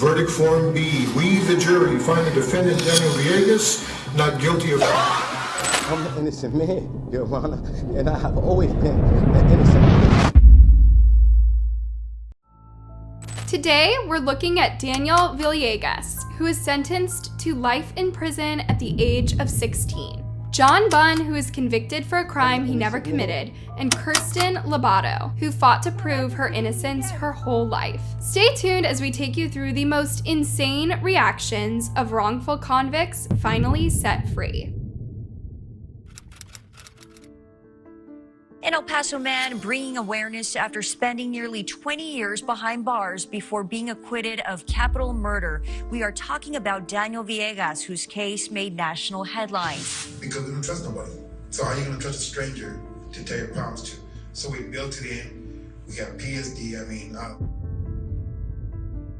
Verdict Form B. We, the jury, find the defendant Daniel Villegas not guilty of... I'm an innocent man, Your Honor, and I have always been an innocent man. Today, we're looking at Daniel Villegas, who is sentenced to life in prison at the age of 16. John Bunn, who is convicted for a crime he never committed, and Kirsten Lobato, who fought to prove her innocence her whole life. Stay tuned as we take you through the most insane reactions of wrongful convicts finally set free. An El Paso man bringing awareness after spending nearly 20 years behind bars before being acquitted of capital murder. We are talking about Daniel Villegas, whose case made national headlines. Because we don't trust nobody. So how are you going to trust a stranger to tell your problems to? So we built it in. We got PSD.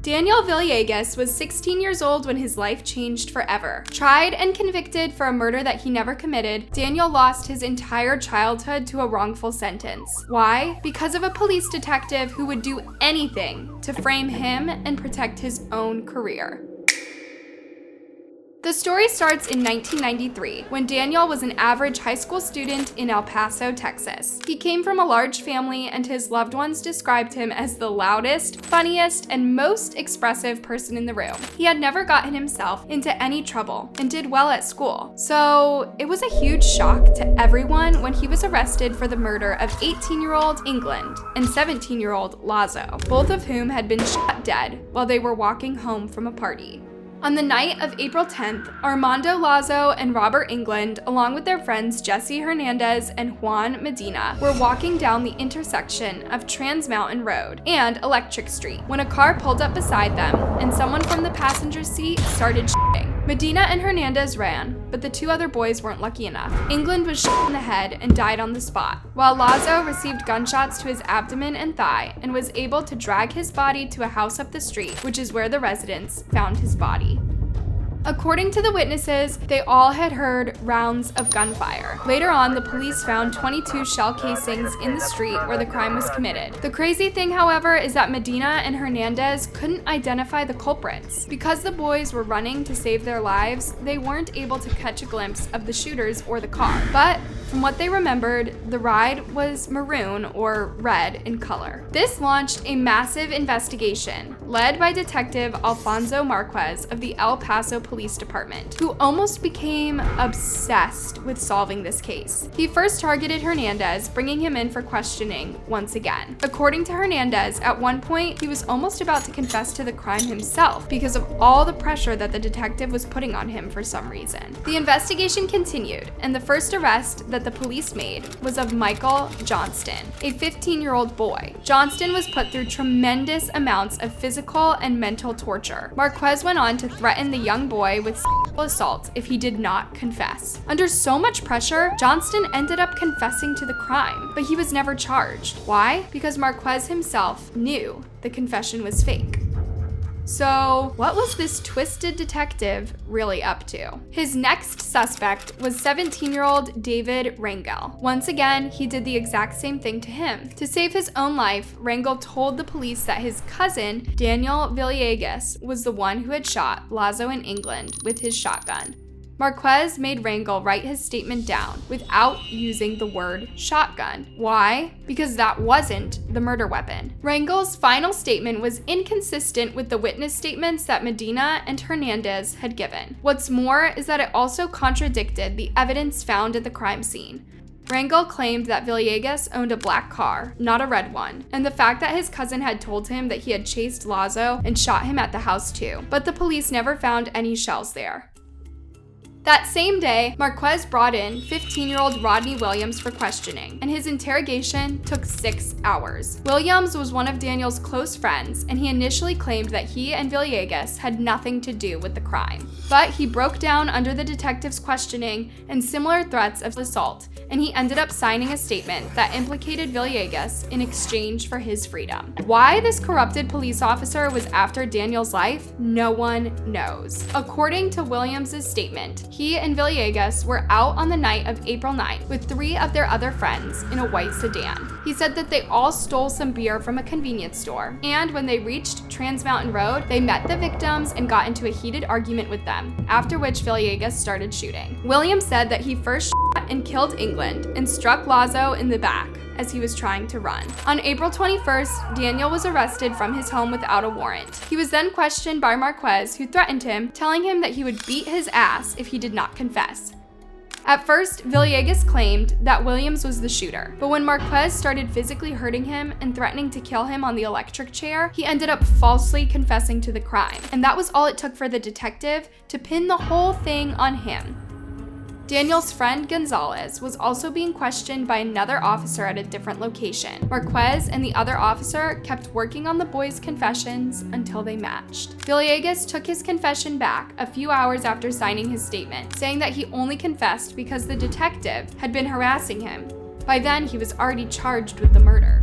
Daniel Villegas was 16 years old when his life changed forever. Tried and convicted for a murder that he never committed, Daniel lost his entire childhood to a wrongful sentence. Why? Because of a police detective who would do anything to frame him and protect his own career. The story starts in 1993, when Daniel was an average high school student in El Paso, Texas. He came from a large family, and his loved ones described him as the loudest, funniest, and most expressive person in the room. He had never gotten himself into any trouble and did well at school. So it was a huge shock to everyone when he was arrested for the murder of 18-year-old England and 17-year-old Lazo, both of whom had been shot dead while they were walking home from a party. On the night of April 10th, Armando Lazo and Robert England, along with their friends Jesse Hernandez and Juan Medina, were walking down the intersection of Trans Mountain Road and Electric Street when a car pulled up beside them and someone from the passenger seat started shooting. Medina and Hernandez ran, but the two other boys weren't lucky enough. England was shot in the head and died on the spot, while Lazo received gunshots to his abdomen and thigh and was able to drag his body to a house up the street, which is where the residents found his body. According to the witnesses, they all had heard rounds of gunfire. Later on, the police found 22 shell casings in the street where the crime was committed. The crazy thing, however, is that Medina and Hernandez couldn't identify the culprits. Because the boys were running to save their lives, they weren't able to catch a glimpse of the shooters or the car. But from what they remembered, the ride was maroon or red in color. This launched a massive investigation led by Detective Alfonso Marquez of the El Paso Police Department, who almost became obsessed with solving this case. He first targeted Hernandez, bringing him in for questioning once again. According to Hernandez, at one point, he was almost about to confess to the crime himself because of all the pressure that the detective was putting on him for some reason. The investigation continued, and the first arrest that the police made was of Michael Johnston, a 15-year-old boy. Johnston was put through tremendous amounts of physical and mental torture. Marquez went on to threaten the young boy with sexual assault if he did not confess. Under so much pressure, Johnston ended up confessing to the crime, but he was never charged. Why? Because Marquez himself knew the confession was fake. So, what was this twisted detective really up to? His next suspect was 17-year-old David Rangel. Once again, he did the exact same thing to him. To save his own life, Rangel told the police that his cousin, Daniel Villegas, was the one who had shot Lazo in England with his shotgun. Marquez made Rangel write his statement down without using the word shotgun. Why? Because that wasn't the murder weapon. Rangel's final statement was inconsistent with the witness statements that Medina and Hernandez had given. What's more is that it also contradicted the evidence found at the crime scene. Rangel claimed that Villegas owned a black car, not a red one, and the fact that his cousin had told him that he had chased Lazo and shot him at the house too, but the police never found any shells there. That same day, Marquez brought in 15-year-old Rodney Williams for questioning, and his interrogation took 6 hours. Williams was one of Daniel's close friends, and he initially claimed that he and Villegas had nothing to do with the crime. But he broke down under the detective's questioning and similar threats of assault, and he ended up signing a statement that implicated Villegas in exchange for his freedom. Why this corrupted police officer was after Daniel's life, no one knows. According to Williams' statement, He and Villegas were out on the night of April 9th with 3 of their other friends in a white sedan. He said that they all stole some beer from a convenience store, and when they reached Trans Mountain Road, they met the victims and got into a heated argument with them, after which Villegas started shooting. Williams said that he first shot and killed England and struck Lazo in the back as he was trying to run. On April 21st, Daniel was arrested from his home without a warrant. He was then questioned by Marquez, who threatened him, telling him that he would beat his ass if he did not confess. At first, Villegas claimed that Williams was the shooter, but when Marquez started physically hurting him and threatening to kill him on the electric chair, he ended up falsely confessing to the crime. And that was all it took for the detective to pin the whole thing on him. Daniel's friend Gonzalez was also being questioned by another officer at a different location. Marquez and the other officer kept working on the boys' confessions until they matched. Villegas took his confession back a few hours after signing his statement, saying that he only confessed because the detective had been harassing him. By then, he was already charged with the murder.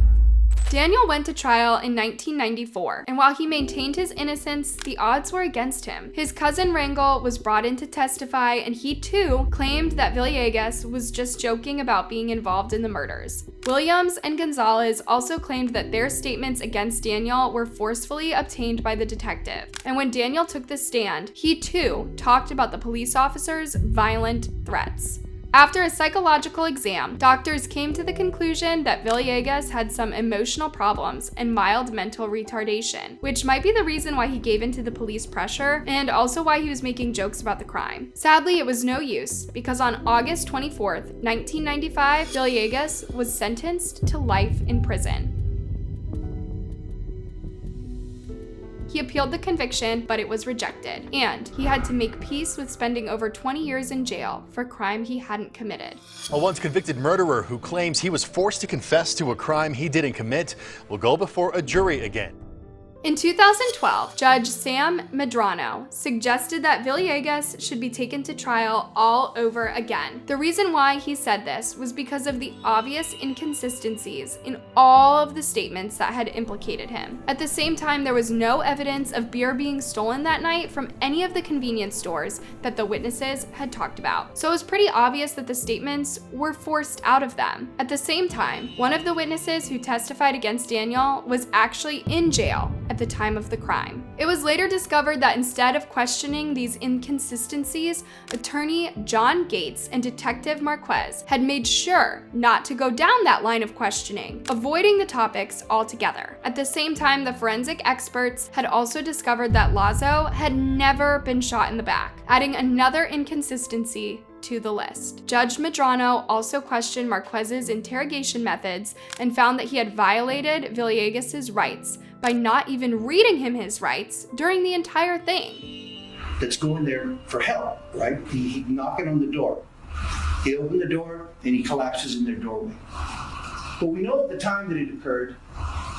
Daniel went to trial in 1994, and while he maintained his innocence, the odds were against him. His cousin Rangel was brought in to testify, and he too claimed that Villegas was just joking about being involved in the murders. Williams and Gonzalez also claimed that their statements against Daniel were forcefully obtained by the detective. And when Daniel took the stand, he too talked about the police officers' violent threats. After a psychological exam, doctors came to the conclusion that Villegas had some emotional problems and mild mental retardation, which might be the reason why he gave in to the police pressure and also why he was making jokes about the crime. Sadly, it was no use, because on August 24th, 1995, Villegas was sentenced to life in prison. He appealed the conviction, but it was rejected, and he had to make peace with spending over 20 years in jail for a crime he hadn't committed. A once convicted murderer who claims he was forced to confess to a crime he didn't commit will go before a jury again. In 2012, Judge Sam Medrano suggested that Villegas should be taken to trial all over again. The reason why he said this was because of the obvious inconsistencies in all of the statements that had implicated him. At the same time, there was no evidence of beer being stolen that night from any of the convenience stores that the witnesses had talked about. So it was pretty obvious that the statements were forced out of them. At the same time, one of the witnesses who testified against Daniel was actually in jail at the time of the crime. It was later discovered that instead of questioning these inconsistencies, attorney John Gates and detective Marquez had made sure not to go down that line of questioning, avoiding the topics altogether. At the same time, the forensic experts had also discovered that Lazo had never been shot in the back, adding another inconsistency to the list. Judge Medrano also questioned Marquez's interrogation methods and found that he had violated Villegas's rights by not even reading him his rights during the entire thing. That's going there for help, right? He's knocking on the door. He opened the door and he collapses in their doorway. But we know at the time that it occurred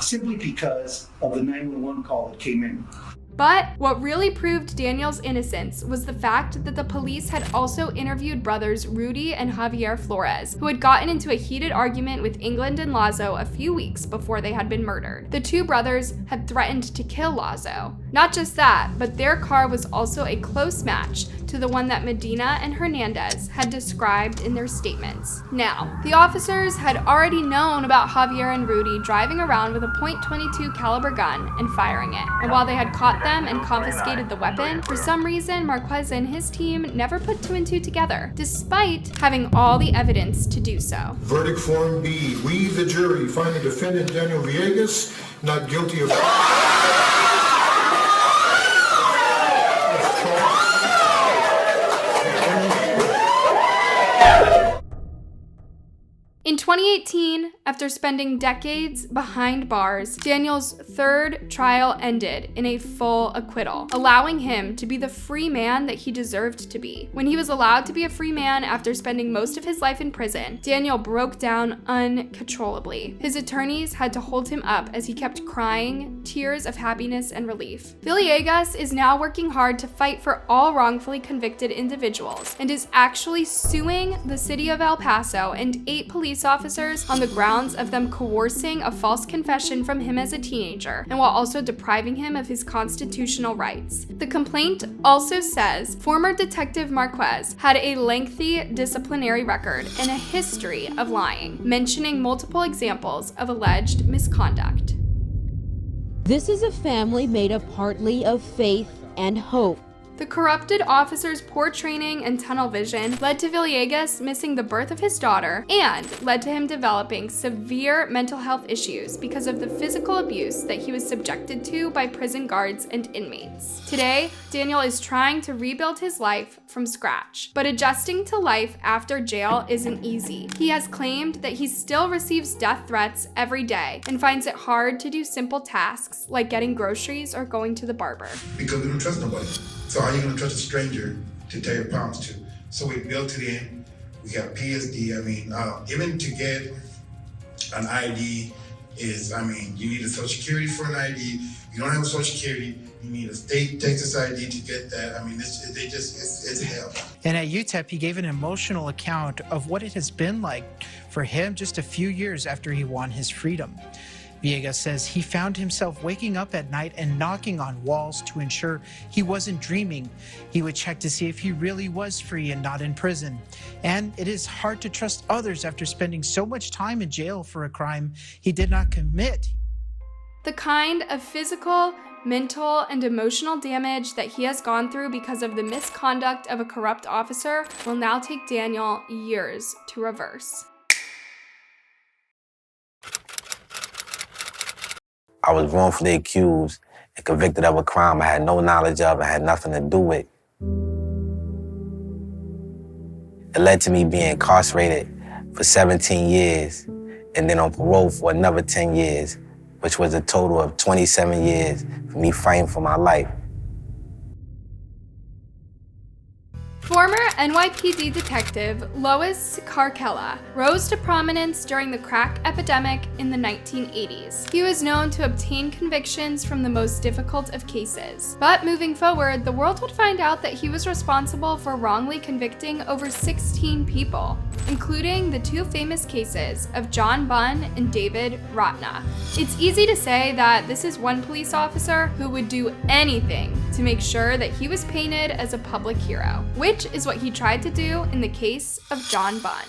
simply because of the 911 call that came in. But what really proved Daniel's innocence was the fact that the police had also interviewed brothers Rudy and Javier Flores, who had gotten into a heated argument with England and Lazo a few weeks before they had been murdered. The two brothers had threatened to kill Lazo. Not just that, but their car was also a close match to the one that Medina and Hernandez had described in their statements. Now, the officers had already known about Javier and Rudy driving around with a .22 caliber gun and firing it. And while they had caught them and confiscated the weapon, for some reason Marquez and his team never put 2 and 2 together, despite having all the evidence to do so. Verdict Form B. We, the jury, find the defendant Daniel Villegas not guilty of... In 2018, after spending decades behind bars, Daniel's third trial ended in a full acquittal, allowing him to be the free man that he deserved to be. When he was allowed to be a free man after spending most of his life in prison, Daniel broke down uncontrollably. His attorneys had to hold him up as he kept crying, tears of happiness and relief. Villegas is now working hard to fight for all wrongfully convicted individuals and is actually suing the city of El Paso and 8 police officers officers on the grounds of them coercing a false confession from him as a teenager, and while also depriving him of his constitutional rights. The complaint also says former Detective Marquez had a lengthy disciplinary record and a history of lying, mentioning multiple examples of alleged misconduct. This is a family made up partly of faith and hope. The corrupted officer's poor training and tunnel vision led to Villegas missing the birth of his daughter and led to him developing severe mental health issues because of the physical abuse that he was subjected to by prison guards and inmates. Today, Daniel is trying to rebuild his life from scratch, but adjusting to life after jail isn't easy. He has claimed that he still receives death threats every day and finds it hard to do simple tasks like getting groceries or going to the barber. Because we don't trust nobody. So how are you gonna trust a stranger to tell your problems to? So we built it in. We got PSD. Even to get an ID is, you need a social security for an ID. You don't have a social security, you need a state Texas ID to get that. It's hell. And at UTEP, he gave an emotional account of what it has been like for him just a few years after he won his freedom. Villegas says he found himself waking up at night and knocking on walls to ensure he wasn't dreaming. He would check to see if he really was free and not in prison. And it is hard to trust others after spending so much time in jail for a crime he did not commit. The kind of physical, mental, and emotional damage that he has gone through because of the misconduct of a corrupt officer will now take Daniel years to reverse. I was wrongfully accused and convicted of a crime I had no knowledge of and had nothing to do with. It led to me being incarcerated for 17 years and then on parole for another 10 years, which was a total of 27 years for me fighting for my life. Former NYPD detective Lois Carcella rose to prominence during the crack epidemic in the 1980s. He was known to obtain convictions from the most difficult of cases. But moving forward, the world would find out that he was responsible for wrongly convicting over 16 people, including the two famous cases of John Bunn and David Rotna. It's easy to say that this is one police officer who would do anything to make sure that he was painted as a public hero, which is what he tried to do in the case of John Bunn.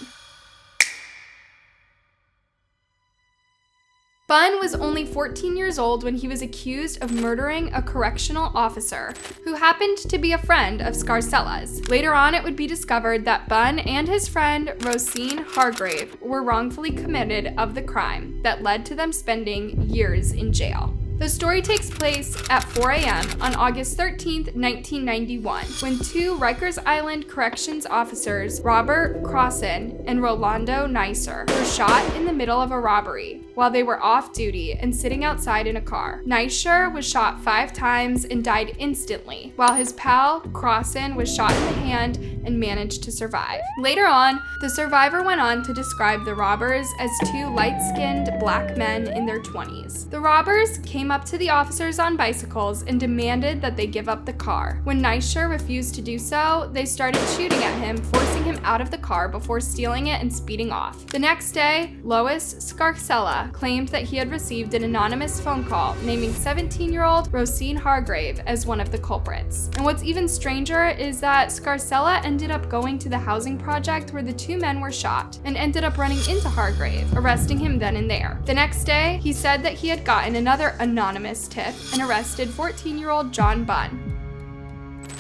Bunn was only 14 years old when he was accused of murdering a correctional officer who happened to be a friend of Scarcella's. Later on, it would be discovered that Bunn and his friend Rosine Hargrave were wrongfully committed of the crime that led to them spending years in jail. The story takes place at 4 a.m. on August 13, 1991, when two Rikers Island corrections officers, Robert Crossan and Rolando Neisser, were shot in the middle of a robbery while they were off duty and sitting outside in a car. Neisser was shot 5 times and died instantly, while his pal Crossan was shot in the hand and managed to survive. Later on, the survivor went on to describe the robbers as two light-skinned black men in their 20s. The robbers came up to the officers on bicycles and demanded that they give up the car. When Neisser refused to do so, they started shooting at him, forcing him out of the car before stealing it and speeding off. The next day, Lois Scarcella claimed that he had received an anonymous phone call naming 17-year-old Rosine Hargrave as one of the culprits. And what's even stranger is that Scarcella ended up going to the housing project where the two men were shot and ended up running into Hargrave, arresting him then and there. The next day, he said that he had gotten another anonymous tip and arrested 14-year-old John Bunn.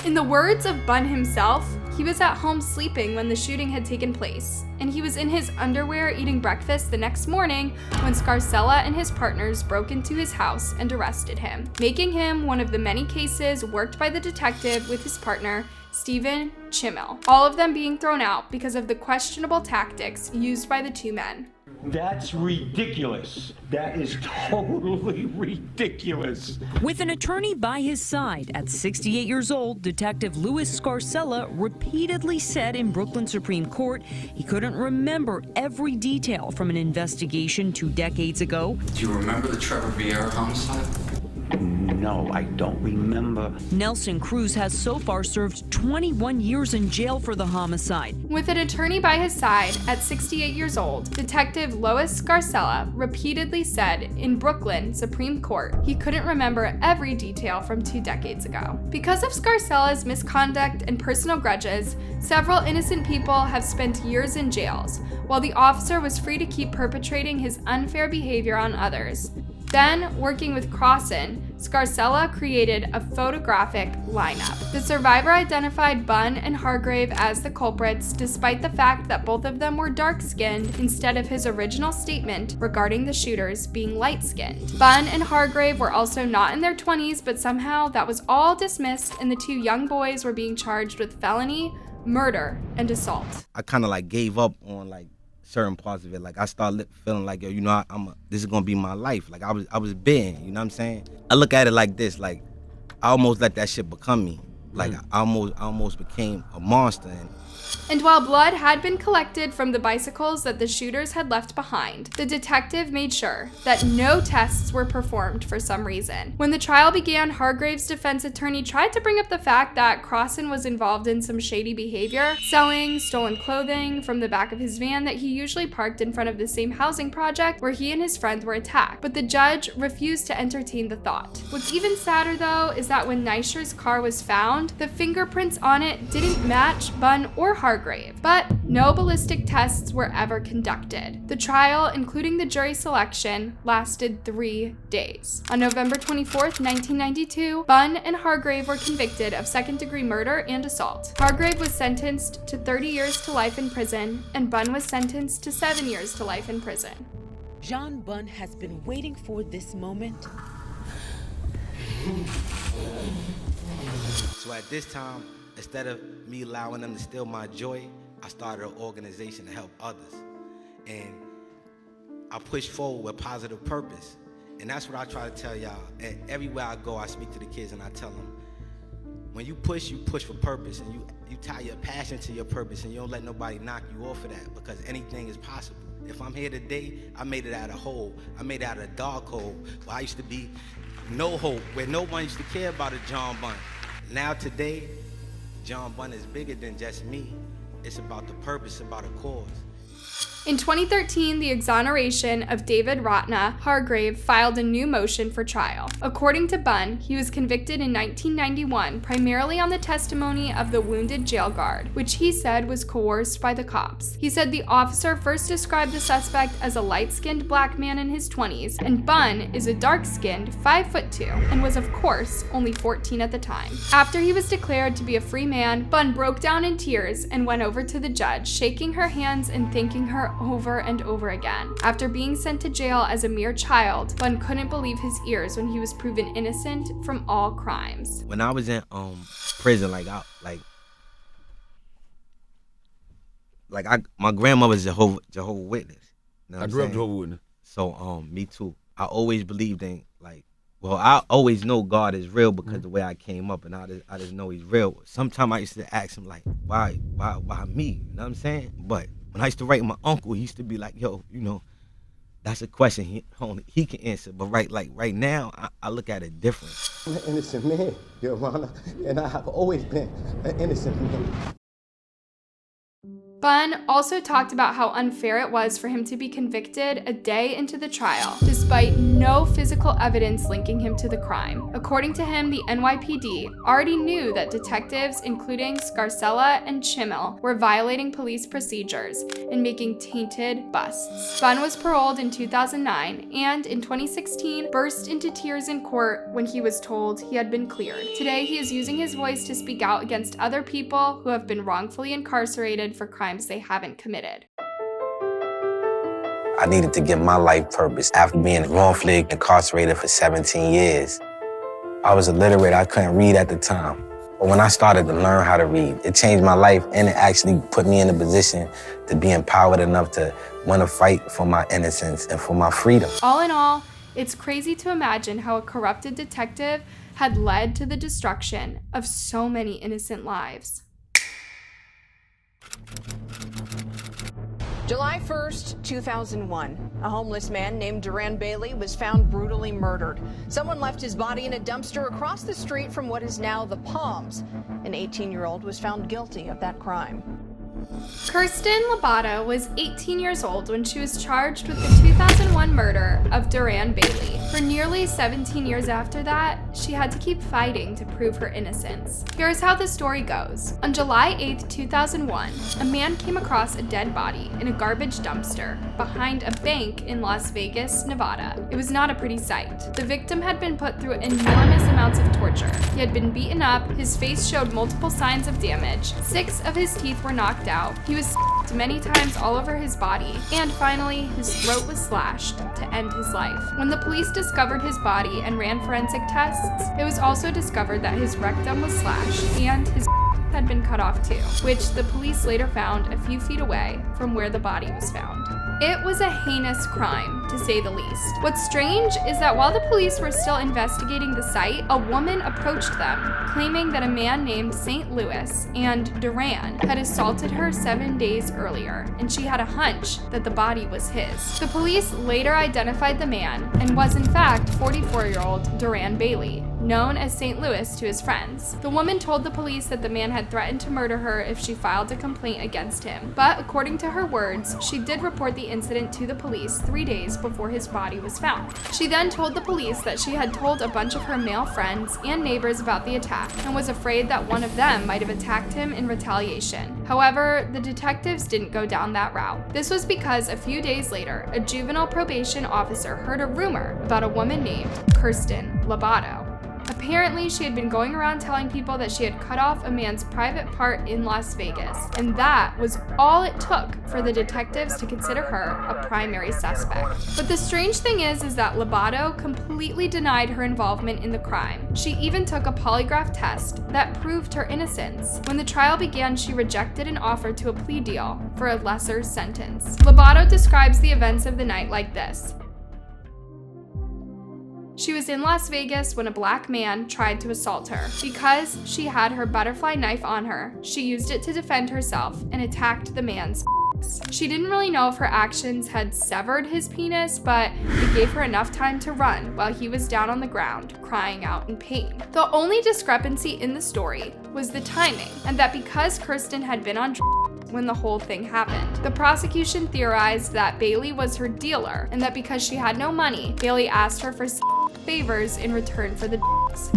In the words of Bunn himself, he was at home sleeping when the shooting had taken place, and he was in his underwear eating breakfast the next morning when Scarcella and his partners broke into his house and arrested him, making him one of the many cases worked by the detective with his partner, Stephen Chimmel, all of them being thrown out because of the questionable tactics used by the two men. That's ridiculous. That is totally ridiculous. With an attorney by his side, at 68 years old, Detective Louis Scarcella repeatedly said in Brooklyn Supreme Court he couldn't remember every detail from an investigation 2 decades ago. Do you remember the Trevor Vieira homicide? know. I don't remember. Nelson Cruz has so far served 21 years in jail for the homicide. With an attorney by his side, at 68 years old, Detective Lois Scarcella repeatedly said in Brooklyn Supreme Court he couldn't remember every detail from 2 decades ago. Because of Scarcella's misconduct and personal grudges, several innocent people have spent years in jails, while the officer was free to keep perpetrating his unfair behavior on others. Then, working with Crossan, Scarcella created a photographic lineup. The survivor identified Bunn and Hargrave as the culprits, despite the fact that both of them were dark-skinned instead of his original statement regarding the shooters being light-skinned. Bunn and Hargrave were also not in their 20s, but somehow that was all dismissed and the 2 young boys were being charged with felony, murder, and assault. I kind of like gave up on like certain parts of it. Like I started feeling like, yo, you know, this is gonna be my life. Like I was bitten, you know what I'm saying? I look at it like this, like I almost let that shit become me. Like I almost became a monster. And while blood had been collected from the bicycles that the shooters had left behind, the detective made sure that no tests were performed for some reason. When the trial began, Hargrave's defense attorney tried to bring up the fact that Crossan was involved in some shady behavior, selling stolen clothing from the back of his van that he usually parked in front of the same housing project where he and his friend were attacked, but the judge refused to entertain the thought. What's even sadder though is that when Neischer's car was found, the fingerprints on it didn't match Bunn or Hargrave, but no ballistic tests were ever conducted. The trial, including the jury selection, lasted 3 days. On November 24th, 1992, Bunn and Hargrave were convicted of second-degree murder and assault. Hargrave was sentenced to 30 years to life in prison, and Bunn was sentenced to 7 years to life in prison. John Bunn has been waiting for this moment. So at this time, instead of me allowing them to steal my joy, I started an organization to help others. And I push forward with positive purpose. And that's what I try to tell y'all. And everywhere I go, I speak to the kids and I tell them, when you push for purpose, and you tie your passion to your purpose, and you don't let nobody knock you off of that, because anything is possible. If I'm here today, I made it out of a hole. I made it out of a dark hole where I used to be no hope, where no one used to care about a John Bunn. Now today, John Bunn is bigger than just me. It's about the purpose, about a cause. In 2013, the exoneration of David Rotna Hargrave filed a new motion for trial. According to Bunn, he was convicted in 1991 primarily on the testimony of the wounded jail guard, which he said was coerced by the cops. He said the officer first described the suspect as a light-skinned black man in his 20s, and Bunn is a dark-skinned 5'2" and was of course only 14 at the time. After he was declared to be a free man, Bunn broke down in tears and went over to the judge, shaking her hands and thanking her over and over again. After being sent to jail as a mere child, Bunn couldn't believe his ears when he was proven innocent from all crimes. When I was in prison, my grandmother's Jehovah Witness. You know I grew up Jehovah Witness. So me too. I always believed in I always know God is real because the way I came up, and I just know He's real. Sometimes I used to ask Him like, why me? You know what I'm saying? But when I used to write my uncle, he used to be like, yo, you know, that's a question only he can answer. But right now, I look at it different. I'm an innocent man, Your Honor, and I have always been an innocent man. Bunn also talked about how unfair it was for him to be convicted a day into the trial, despite no physical evidence linking him to the crime. According to him, the NYPD already knew that detectives, including Scarcella and Schimmel, were violating police procedures and making tainted busts. Bunn was paroled in 2009 and, in 2016, burst into tears in court when he was told he had been cleared. Today, he is using his voice to speak out against other people who have been wrongfully incarcerated for crimes they haven't committed. I needed to get my life purpose after being wrongfully incarcerated for 17 years. I was illiterate, I couldn't read at the time. But when I started to learn how to read, it changed my life, and it actually put me in a position to be empowered enough to want to fight for my innocence and for my freedom. All in all, it's crazy to imagine how a corrupted detective had led to the destruction of so many innocent lives. July 1st, 2001, a homeless man named Duran Bailey was found brutally murdered. Someone left his body in a dumpster across the street from what is now the Palms. An 18-year-old was found guilty of that crime. Kirsten Lobato was 18 years old when she was charged with the 2001 murder of Duran Bailey. For nearly 17 years after that, she had to keep fighting to prove her innocence. Here's how the story goes. On July 8, 2001, a man came across a dead body in a garbage dumpster behind a bank in Las Vegas, Nevada. It was not a pretty sight. The victim had been put through enormous amounts of torture. He had been beaten up, his face showed multiple signs of damage, 6 of his teeth were knocked out, he was stabbed many times all over his body, and finally, his throat was slashed to end his life. When the police discovered his body and ran forensic tests, it was also discovered that his rectum was slashed and his had been cut off too, which the police later found a few feet away from where the body was found. It was a heinous crime, to say the least. What's strange is that while the police were still investigating the site, a woman approached them, claiming that a man named St. Louis and Duran had assaulted her 7 days earlier, and she had a hunch that the body was his. The police later identified the man and was in fact 44-year-old Duran Bailey, known as St. Louis to his friends. The woman told the police that the man had threatened to murder her if she filed a complaint against him, but according to her words, she did report the incident to the police 3 days before his body was found. She then told the police that she had told a bunch of her male friends and neighbors about the attack and was afraid that one of them might have attacked him in retaliation. However, the detectives didn't go down that route. This was because a few days later, a juvenile probation officer heard a rumor about a woman named Kirsten Lobato. Apparently, she had been going around telling people that she had cut off a man's private part in Las Vegas, and that was all it took for the detectives to consider her a primary suspect. But the strange thing is that Lobato completely denied her involvement in the crime. She even took a polygraph test that proved her innocence. When the trial began, she rejected an offer to a plea deal for a lesser sentence. Lobato describes the events of the night like this. She was in Las Vegas when a black man tried to assault her. Because she had her butterfly knife on her, she used it to defend herself and attacked the man's penis. She didn't really know if her actions had severed his penis, but it gave her enough time to run while he was down on the ground, crying out in pain. The only discrepancy in the story was the timing, and that because Kirsten had been on when the whole thing happened. The prosecution theorized that Bailey was her dealer, and that because she had no money, Bailey asked her for favors in return for the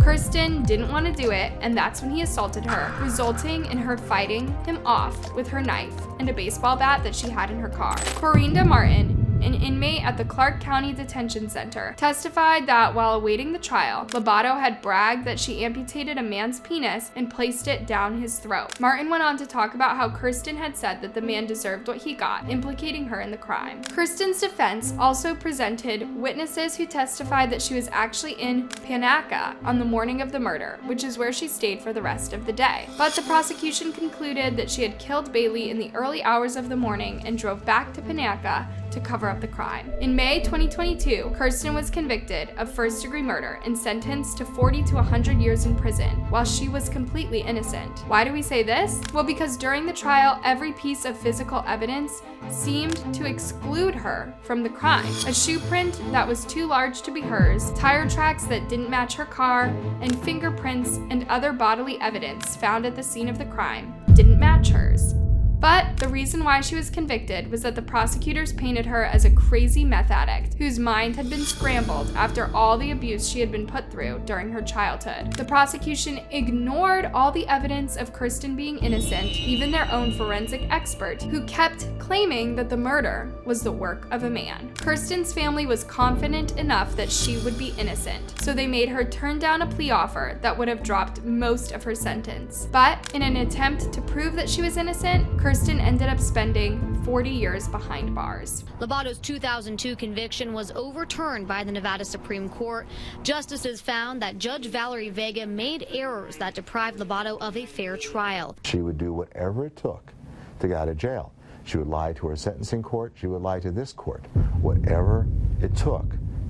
Kirsten didn't want to do it, and that's when he assaulted her, resulting in her fighting him off with her knife and a baseball bat that she had in her car. Corinda Martin, an inmate at the Clark County Detention Center, testified that while awaiting the trial, Lobato had bragged that she amputated a man's penis and placed it down his throat. Martin went on to talk about how Kirsten had said that the man deserved what he got, implicating her in the crime. Kirsten's defense also presented witnesses who testified that she was actually in Panaca on the morning of the murder, which is where she stayed for the rest of the day. But the prosecution concluded that she had killed Bailey in the early hours of the morning and drove back to Panaca to cover up the crime. In May 2022, Kirsten was convicted of first-degree murder and sentenced to 40 to 100 years in prison, while she was completely innocent. Why do we say this? Well, because during the trial, every piece of physical evidence seemed to exclude her from the crime. A shoe print that was too large to be hers, tire tracks that didn't match her car, and fingerprints and other bodily evidence found at the scene of the crime didn't match hers. But the reason why she was convicted was that the prosecutors painted her as a crazy meth addict whose mind had been scrambled after all the abuse she had been put through during her childhood. The prosecution ignored all the evidence of Kirsten being innocent, even their own forensic expert, who kept claiming that the murder was the work of a man. Kirsten's family was confident enough that she would be innocent, so they made her turn down a plea offer that would have dropped most of her sentence. But in an attempt to prove that she was innocent, Kirsten ended up spending 40 years behind bars. Lobato's 2002 conviction was overturned by the Nevada Supreme Court. Justices found that Judge Valerie Vega made errors that deprived Lobato of a fair trial. She would do whatever it took to get out of jail. She would lie to her sentencing court. She would lie to this court. Whatever it took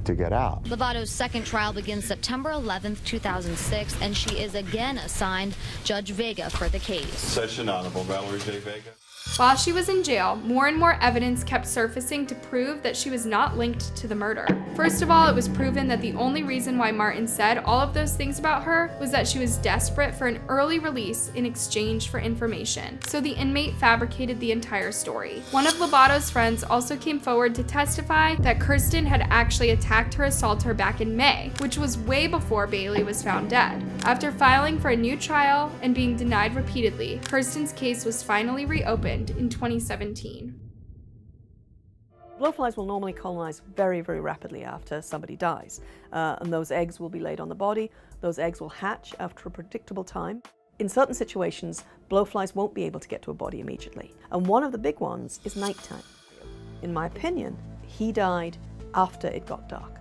to get out. Lobato's second trial begins September 11th, 2006, and she is again assigned Judge Vega for the case. Session Honorable Valerie J. Vega. While she was in jail, more and more evidence kept surfacing to prove that she was not linked to the murder. First of all, it was proven that the only reason why Martin said all of those things about her was that she was desperate for an early release in exchange for information. So the inmate fabricated the entire story. One of Lobato's friends also came forward to testify that Kirsten had actually attacked her assaulter back in May, which was way before Bailey was found dead. After filing for a new trial and being denied repeatedly, Kirsten's case was finally reopened in 2017. Blowflies will normally colonize very, very rapidly after somebody dies, and those eggs will be laid on the body. Those eggs will hatch after a predictable time. In certain situations, blowflies won't be able to get to a body immediately, and one of the big ones is nighttime. In my opinion, he died after it got dark.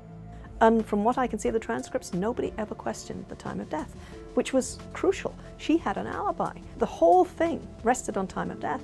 And from what I can see of the transcripts, nobody ever questioned the time of death, which was crucial. She had an alibi. The whole thing rested on time of death.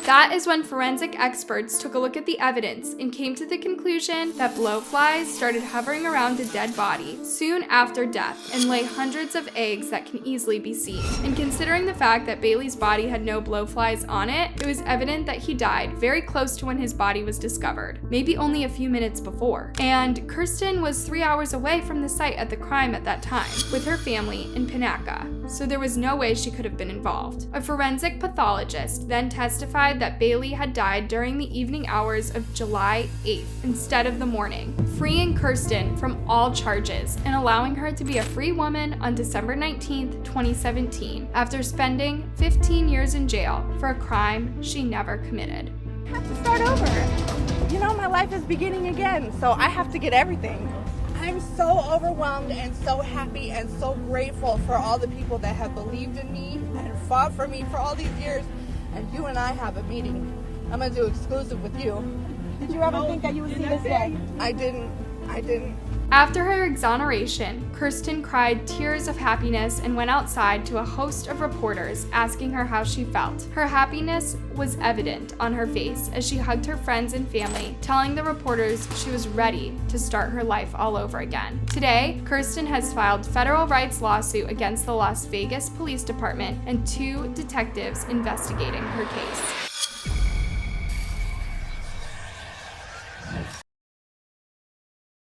That is when forensic experts took a look at the evidence and came to the conclusion that blowflies started hovering around a dead body soon after death and lay hundreds of eggs that can easily be seen. And considering the fact that Bailey's body had no blowflies on it, it was evident that he died very close to when his body was discovered, maybe only a few minutes before. And Kirsten was 3 hours away from the site at the crime at that time, with her family in Panaca, so there was no way she could have been involved. A forensic pathologist then testified that Bailey had died during the evening hours of July 8th instead of the morning, freeing Kirsten from all charges and allowing her to be a free woman on December 19th, 2017, after spending 15 years in jail for a crime she never committed. I have to start over. You know, my life is beginning again, so I have to get everything. I'm so overwhelmed and so happy and so grateful for all the people that have believed in me and fought for me for all these years. And you and I have a meeting. I'm gonna do exclusive with you. Did you ever think that you would see this day? I didn't. After her exoneration, Kirsten cried tears of happiness and went outside to a host of reporters asking her how she felt. Her happiness was evident on her face as she hugged her friends and family, telling the reporters she was ready to start her life all over again. Today, Kirsten has filed federal rights lawsuit against the Las Vegas Police Department and 2 detectives investigating her case.